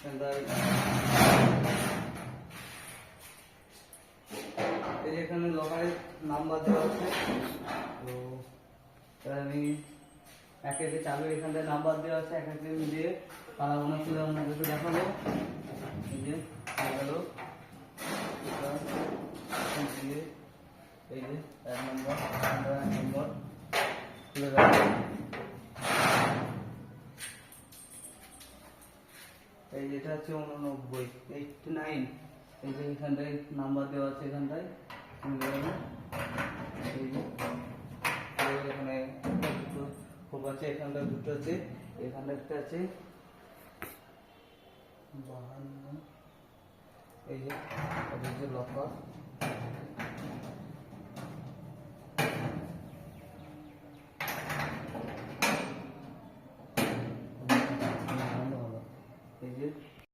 এখানটায় এই যে এখানে লকারের নাম্বার দেওয়া আছে। তো আমি একে একে চালু, এখানটায় নাম্বার দেওয়া আছে, এক একে দিয়ে তারা মনে ছিল আপনাদেরকে দেখাবো। এই যে গেল দিয়ে এই যে 1 নম্বর 1 নম্বর খুলে গেল। এই যেটা হচ্ছে 89 89, এই যে এখানটায় নাম্বার দেওয়া আছে, এখানটায় এই যে এখানে দুটো খুব আছে, এখানটায় দুটো আছে, এখানটা একটা আছে 52, এই যে লকার